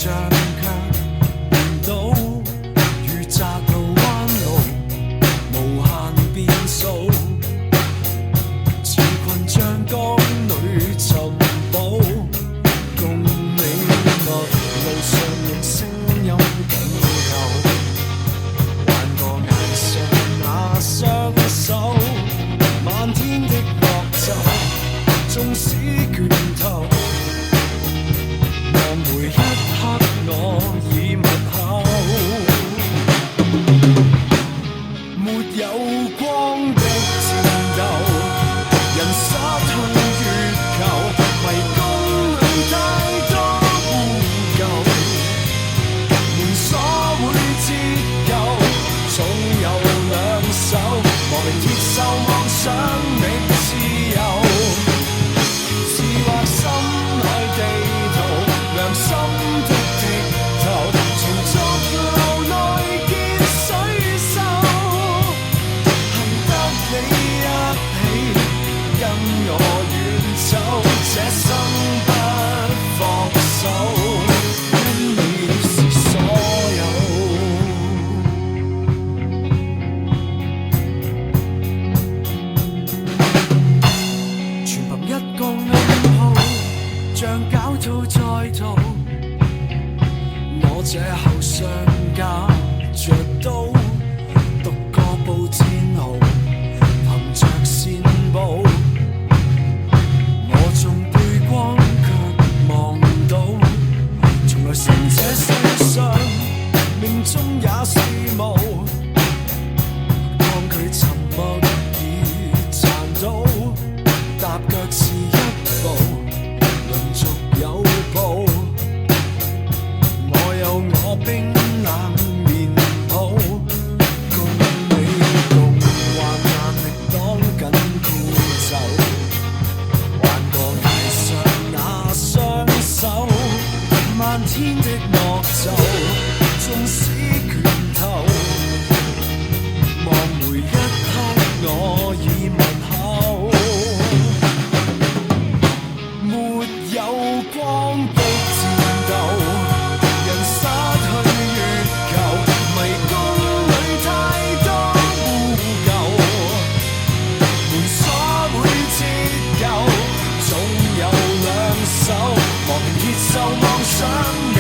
像卻見到如窄路彎路，無限變數，似困像江裏尋寶，共你陌路上用聲音緊扣，還個顏上那雙手，漫天的樂奏，縱使倦透，望每一刻我已密口，沒有光的戰鬥，人失去月球，迷宮裏太多污垢，門鎖會折舊，總有兩手，莫名鐵鏽妄想覓自由，自畫心內地圖，良心的剔頭，重作路內見水秀，幸得你一起跟我遠走，這生不放手，因你是所有，全憑一個暗號，像狡兔在逃，我這後上架着刀，獨個步戰壕，憑着線報，我縱背光卻望到，從來生這世上，命中也是無，抗拒沉默已殘倒，踏腳是一步，輪續有步，我有我冰冷面譜，共你共患難力擋緊固就，還個崖上那雙手，漫天的樂奏，縱使拳頭，望每一刻我已密口，沒有光的戰鬥，人失去月球，迷宮裏太多污垢，門鎖會折舊，總有兩手，莫名鐵鏽妄想覓